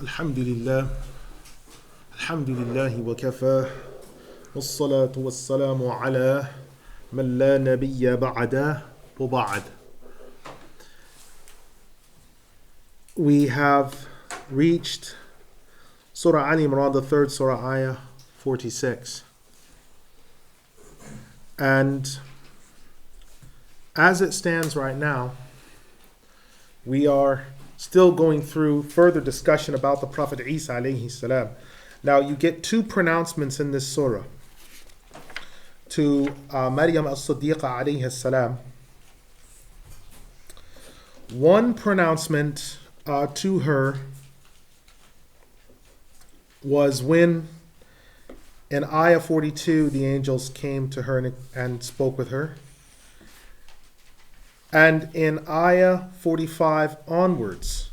Alhamdulillah, Alhamdulillahi wa kafa, wassalatu wassalamu ala man la nabiyya ba'da wa ba'd. We have reached Surah Al Imran, the third Surah, ayah 46. And as it stands right now, we are still going through further discussion about the Prophet Isa alayhi salam. Now you get two pronouncements in this surah. To Mariyam as-Siddiqa alayhi salam. One pronouncement to her was when in ayah 42 the angels came to her and spoke with her. And in ayah 45 onwards,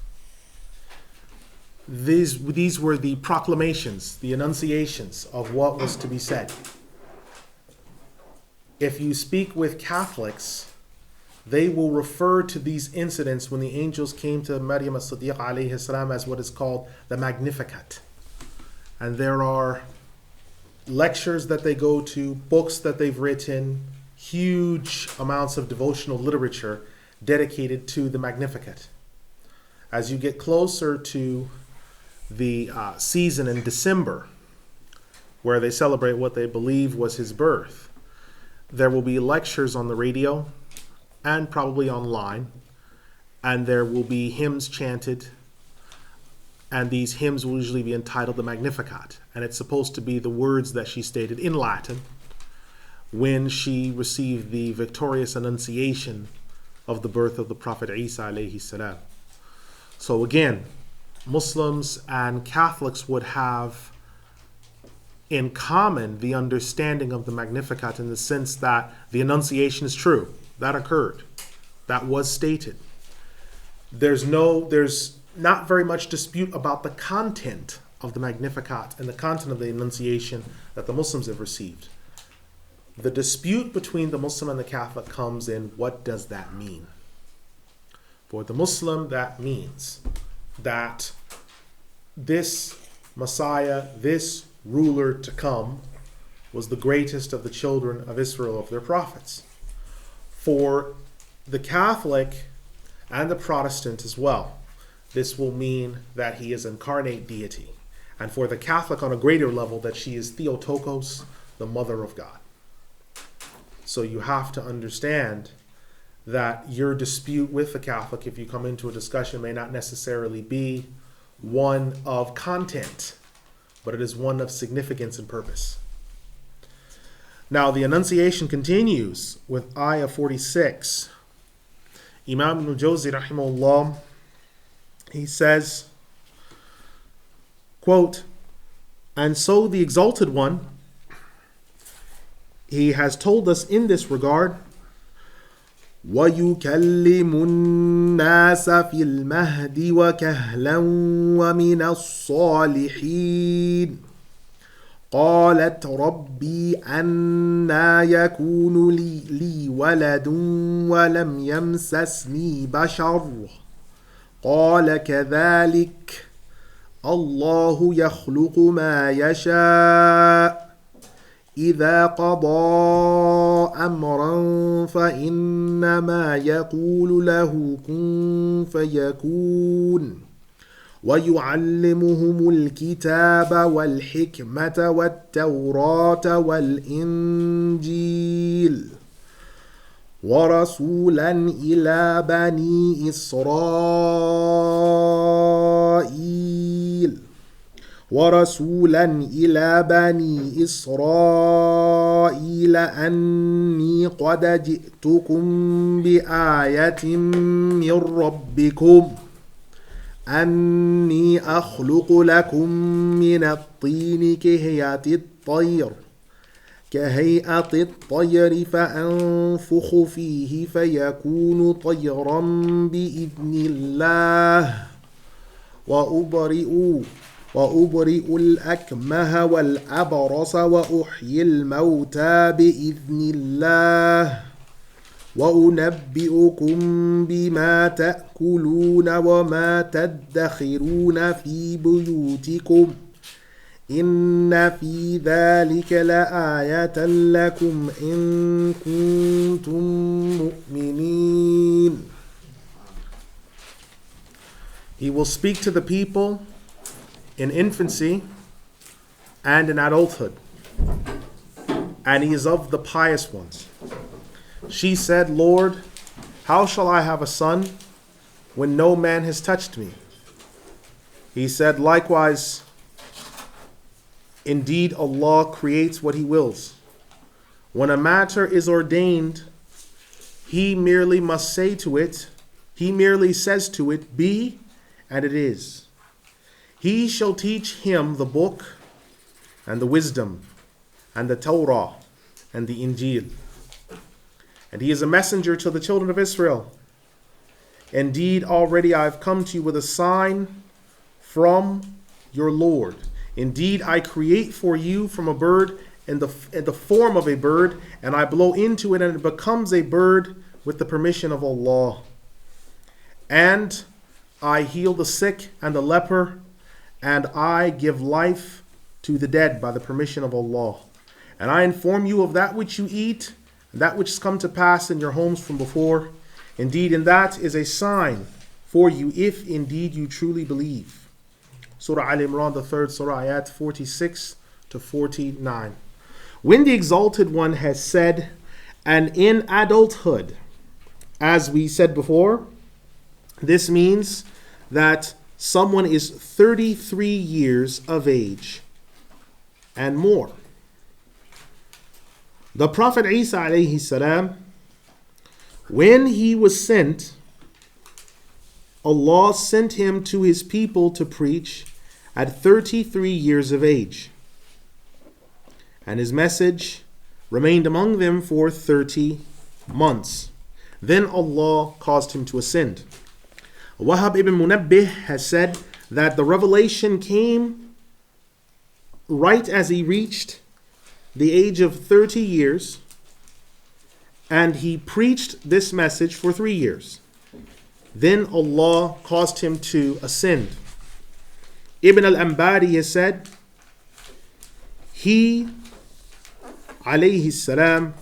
these were the proclamations, the enunciations of what was to be said. If you speak with Catholics, they will refer to these incidents when the angels came to Mariyam as-Siddiqa alayhi salam as what is called the Magnificat. And there are lectures that they go to, books that they've written, huge amounts of devotional literature dedicated to the Magnificat. As you get closer to the season in December, where they celebrate what they believe was his birth, there will be lectures on the radio and probably online, and there will be hymns chanted, and these hymns will usually be entitled the Magnificat, and it's supposed to be the words that she stated in Latin when she received the victorious annunciation of the birth of the Prophet Isa alayhi salam. So again, Muslims and Catholics would have in common the understanding of the Magnificat in the sense that the annunciation is true. That occurred. That was stated. There's not very much dispute about the content of the Magnificat and the content of the annunciation that the Muslims have received. The dispute between the Muslim and the Catholic comes in what does that mean? For the Muslim, that means that this Messiah, this ruler to come, was the greatest of the children of Israel, of their prophets. For the Catholic and the Protestant as well, this will mean that he is incarnate deity. And for the Catholic on a greater level, that she is Theotokos, the mother of God. So you have to understand that your dispute with the Catholic, if you come into a discussion, may not necessarily be one of content, but it is one of significance and purpose. Now the Annunciation continues with ayah 46. Imam Ibn Al-Jawzi rahimahullah, he says, quote, "And so the Exalted One, he has told us in this regard, وَيُكَلِّمُ النَّاسَ فِي الْمَهْدِ وَكَهْلًا وَمِنَ الصَّالِحِينَ قَالَتْ رَبِّي أَنَّى يَكُونُ لِي وَلَدٌ وَلَمْ يَمْسَسْنِي بَشَرٌ قَالَ كَذَلِكَ اللَّهُ يَخْلُقُ مَا يَشَاءُ إذا قضى أمرا فإنما يقول له كن فيكون ويعلمهم الكتاب والحكمة والتوراة والإنجيل ورسولا إلى بني إسرائيل أني قد جئتكم بآية من ربكم أني أخلق لكم من الطين كهيئة الطير فأنفخ فيه فيكون طيرا بإذن الله وأبرئ الأكمه والأبرص وأحيي الموتى بإذن الله وَأُنَبِّئُكُم بِمَا تَأْكُلُونَ وَمَا تَدَّخِرُونَ فِي بُيُوتِكُمْ إِنَّ فِي ذَلِكَ لَآيَةً لَكُمْ إِن كُنتُم مُؤْمِنِينَ. He will speak to the people in infancy and in adulthood, and he is of the pious ones. She said, Lord, how shall I have a son when no man has touched me? He said, likewise, indeed Allah creates what he wills. When a matter is ordained, he merely says to it, be, and it is. He shall teach him the book and the wisdom and the Torah and the Injil. And he is a messenger to the children of Israel. Indeed, already I have come to you with a sign from your Lord. Indeed, I create for you from a bird in the form of a bird, and I blow into it, and it becomes a bird with the permission of Allah. And I heal the sick and the leper, and I give life to the dead by the permission of Allah. And I inform you of that which you eat, and that which has come to pass in your homes from before. Indeed, in that is a sign for you, if indeed you truly believe. Surah Al Imran, the 3rd Surah, ayat 46 to 49. When the Exalted One has said, and in adulthood, as we said before, this means that someone is 33 years of age and more. The Prophet Isa alayhi salam, when he was sent, Allah sent him to his people to preach at 33 years of age. And his message remained among them for 30 months. Then Allah caused him to ascend. Wahab ibn Munabbih has said that the revelation came right as he reached the age of 30 years, and he preached this message for 3 years. Then Allah caused him to ascend. Ibn Al-Ambari has said, he, alayhi salam,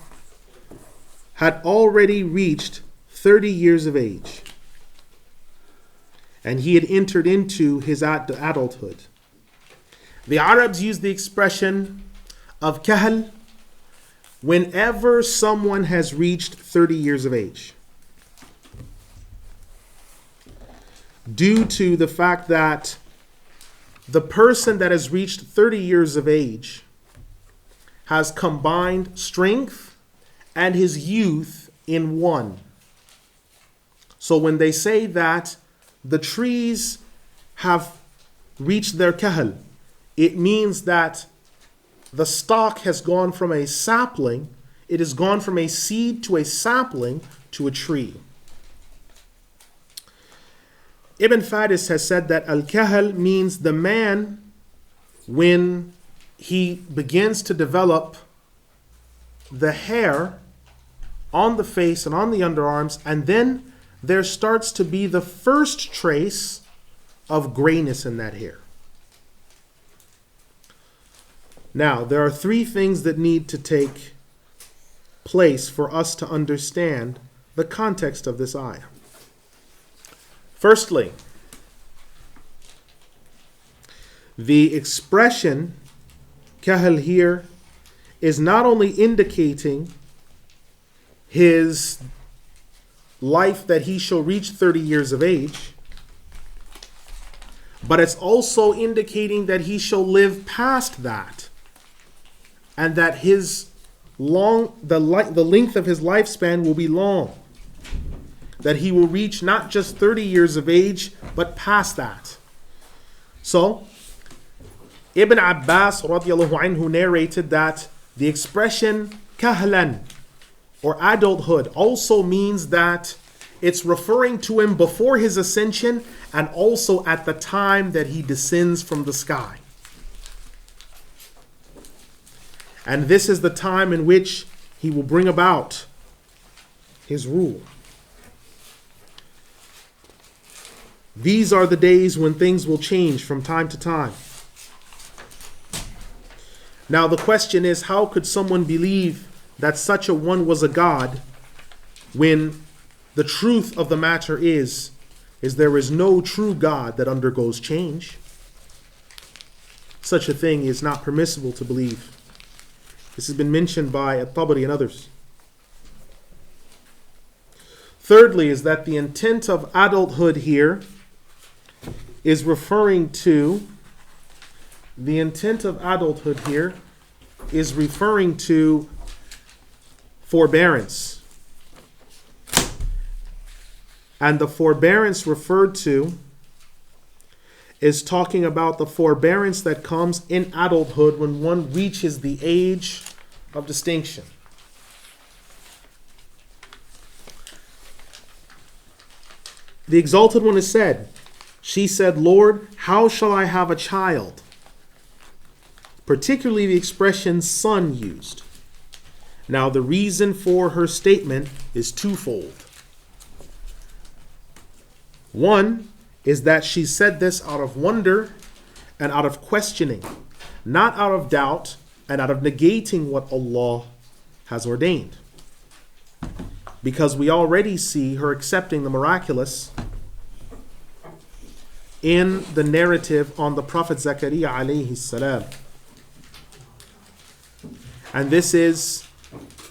had already reached 30 years of age, and he had entered into his adulthood. The Arabs use the expression of kahl whenever someone has reached 30 years of age, due to the fact that the person that has reached 30 years of age has combined strength and his youth in one. So when they say that the trees have reached their kahl, it means that the stock has gone from a sapling, it has gone from a seed to a sapling to a tree. Ibn Faris has said that al-kahl means the man when he begins to develop the hair on the face and on the underarms, and then there starts to be the first trace of grayness in that hair. Now, there are 3 things that need to take place for us to understand the context of this ayah. Firstly, the expression kahl here is not only indicating his life that he shall reach 30 years of age, but it's also indicating that he shall live past that, and that his the length of his lifespan will be long, that he will reach not just 30 years of age, but past that. So, Ibn Abbas radiallahu anhu narrated that the expression kahlan, or adulthood, also means that it's referring to him before his ascension and also at the time that he descends from the sky. And this is the time in which he will bring about his rule. These are the days when things will change from time to time. Now the question is, how could someone believe that such a one was a God when the truth of the matter is there is no true God that undergoes change? Such a thing is not permissible to believe. This has been mentioned by at-Tabari and others. Thirdly, is that the intent of adulthood here is referring to forbearance. And the forbearance referred to is talking about the forbearance that comes in adulthood when one reaches the age of distinction. The Exalted One has said, she said, Lord, how shall I have a child? Particularly the expression son used. Now the reason for her statement is twofold. One is that she said this out of wonder and out of questioning, not out of doubt and out of negating what Allah has ordained. Because we already see her accepting the miraculous in the narrative on the Prophet Zakaria alayhi salam. And this is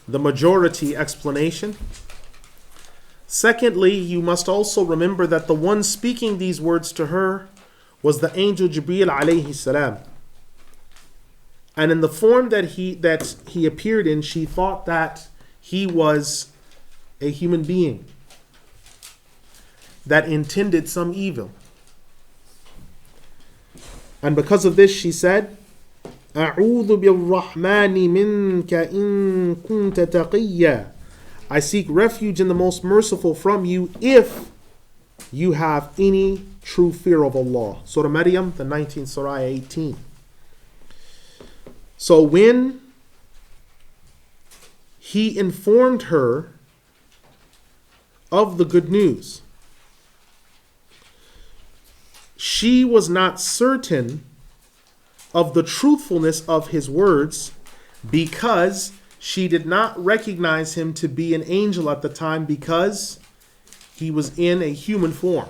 the majority explanation. Secondly, you must also remember that the one speaking these words to her was the angel Jibreel alayhi salam. And in the form that he appeared in, she thought that he was a human being that intended some evil. And because of this, she said, أعوذ بالرحمن منك إن كنت تقيا. I seek refuge in the most merciful from you if you have any true fear of Allah. Surah Mariyam, the 19th Surah 18. So when he informed her of the good news, she was not certain of the truthfulness of his words because she did not recognize him to be an angel at the time because he was in a human form.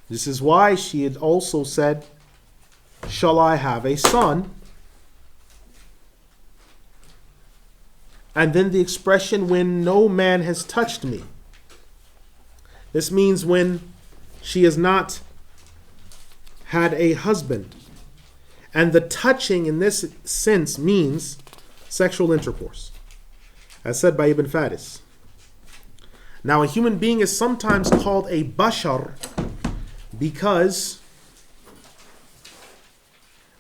This is why she had also said, shall I have a son? And then the expression, when no man has touched me. This means when she has not had a husband. And the touching in this sense means sexual intercourse, as said by Ibn Faris. Now a human being is sometimes called a bashar because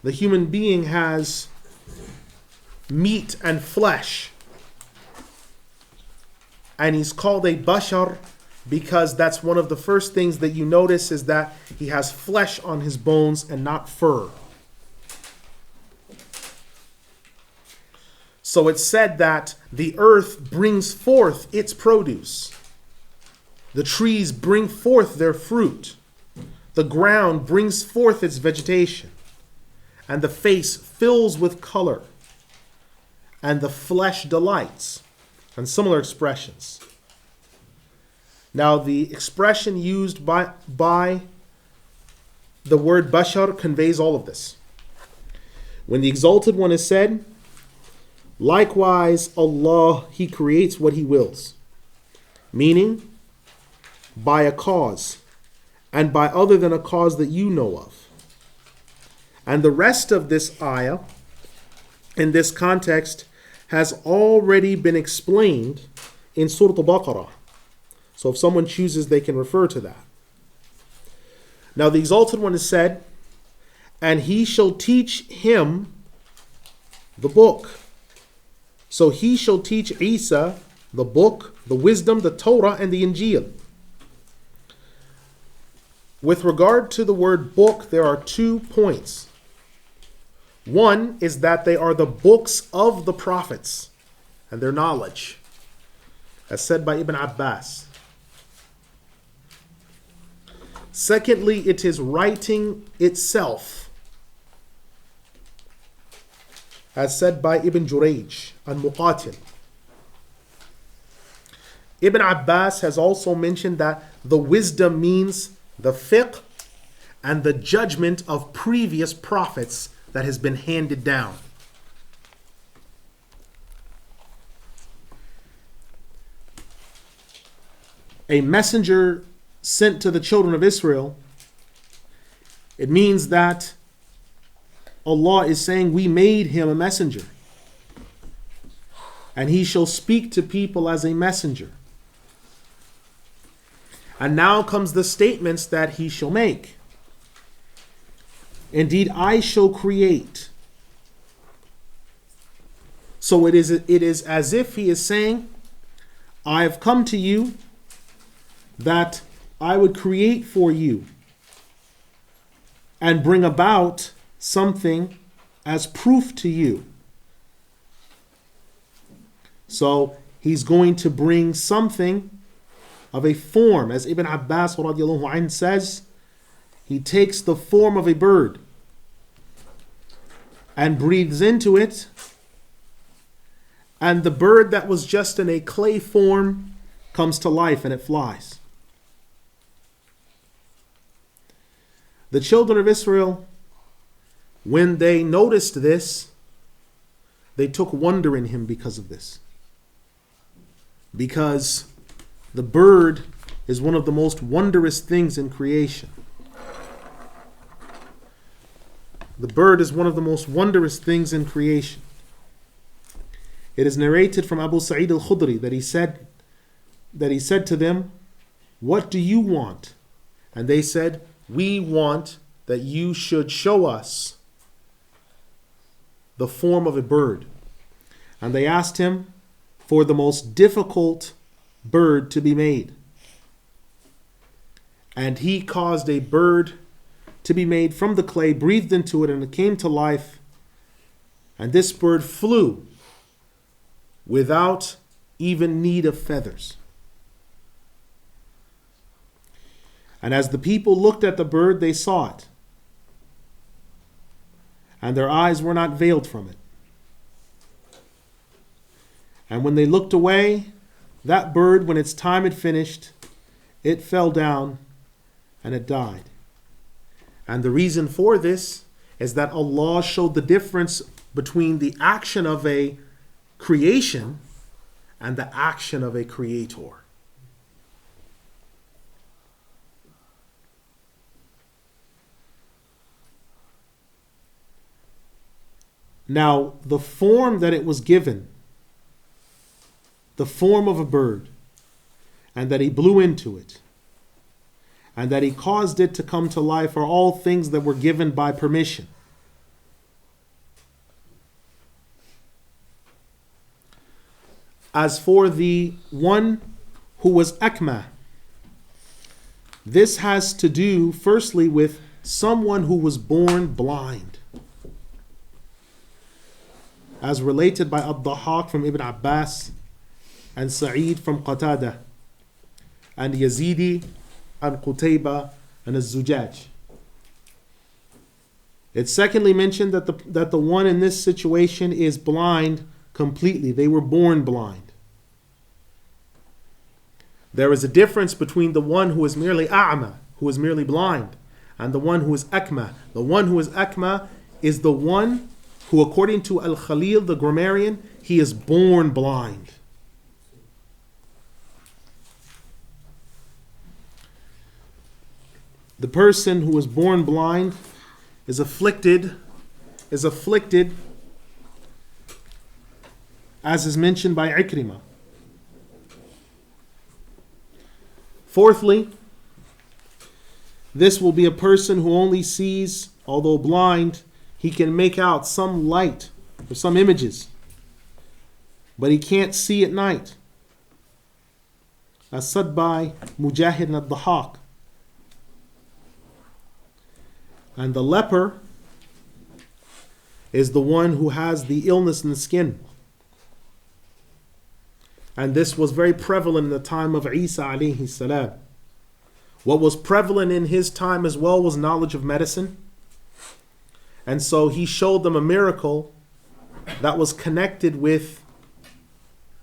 the human being has meat and flesh. And he's called a bashar because that's one of the first things that you notice is that he has flesh on his bones and not fur. So it's said that the earth brings forth its produce. The trees bring forth their fruit. The ground brings forth its vegetation. And the face fills with color. And the flesh delights. And similar expressions. Now the expression used by the word bashar conveys all of this. When the Exalted One is said, likewise, Allah, He creates what He wills. Meaning, by a cause, and by other than a cause that you know of. And the rest of this ayah, in this context, has already been explained in Surah Al-Baqarah. So if someone chooses, they can refer to that. Now the Exalted One has said, and He shall teach him the book. So He shall teach Isa the book, the wisdom, the Torah, and the Injil. With regard to the word book, there are 2 points. One is that they are the books of the prophets and their knowledge. as said by Ibn Abbas. Secondly, it is writing itself, as said by Ibn Jurayj and Muqatil. Ibn Abbas has also mentioned that the wisdom means the fiqh and the judgment of previous prophets that has been handed down. A messenger sent to the children of Israel, it means that Allah is saying we made him a messenger, and he shall speak to people as a messenger. And now comes the statements that he shall make. Indeed, I shall create. So it is as if he is saying, I have come to you that I would create for you and bring about something as proof to you. So he's going to bring something of a form. As Ibn Abbas radiallahu anh says, he takes the form of a bird and breathes into it, and the bird that was just in a clay form comes to life and it flies. The children of Israel, when they noticed this, they took wonder in him because of this. Because the bird is one of the most wondrous things in creation. The bird is one of the most wondrous things in creation. It is narrated from Abu Sa'id al-Khudri that he said to them, "What do you want?" And they said, "We want that you should show us the form of a bird." And they asked him for the most difficult bird to be made. And he caused a bird to be made from the clay, breathed into it, and it came to life. And this bird flew without even need of feathers. And as the people looked at the bird, they saw it. And their eyes were not veiled from it. And when they looked away, that bird, when its time had finished, it fell down and it died. And the reason for this is that Allah showed the difference between the action of a creation and the action of a creator. Now, the form that it was given, the form of a bird, and that he blew into it, and that he caused it to come to life, are all things that were given by permission. As for the one who was akma, this has to do firstly with someone who was born blind. As related by Ad-Dahhak from Ibn Abbas, and Sa'id from Qatada, and Yazidi and Qutayba and Az-Zujaj. It's secondly mentioned that the one in this situation is blind completely. They were born blind. There is a difference between the one who is merely a'ma, who is merely blind, and the one who is akma. The one who is akma is the one who, according to Al-Khalil, the grammarian, he is born blind. The person who is born blind is afflicted, as is mentioned by Ikrimah. Fourthly, this will be a person who only sees, although blind, he can make out some light or some images, but he can't see at night. As said by Mujahid and Ad-Dahhak. And the leper is the one who has the illness in the skin. And this was very prevalent in the time of Isa alayhi salam. What was prevalent in his time as well was knowledge of medicine. And so he showed them a miracle that was connected with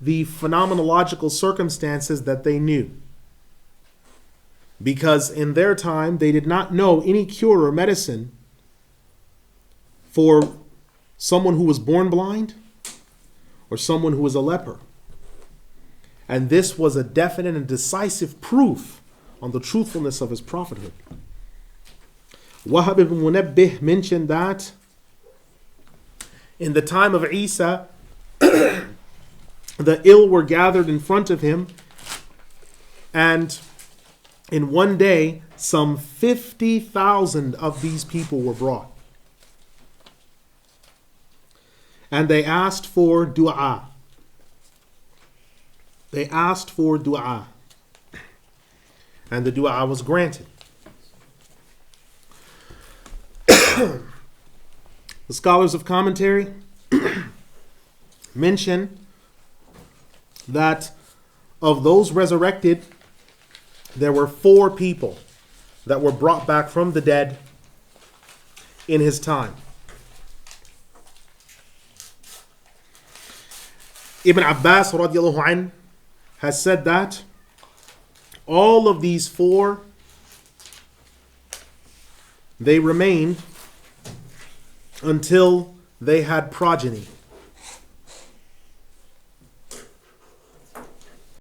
the phenomenological circumstances that they knew. Because in their time, they did not know any cure or medicine for someone who was born blind or someone who was a leper. And this was a definite and decisive proof on the truthfulness of his prophethood. Wahab ibn Munabbih mentioned that in the time of Isa, the ill were gathered in front of him, and in one day, some 50,000 of these people were brought. And they asked for dua. They asked for dua. And the dua was granted. The scholars of commentary mention that of those resurrected, there were 4 people that were brought back from the dead in his time. Ibn Abbas radiallahu anh has said that all of these 4, they remained until they had progeny.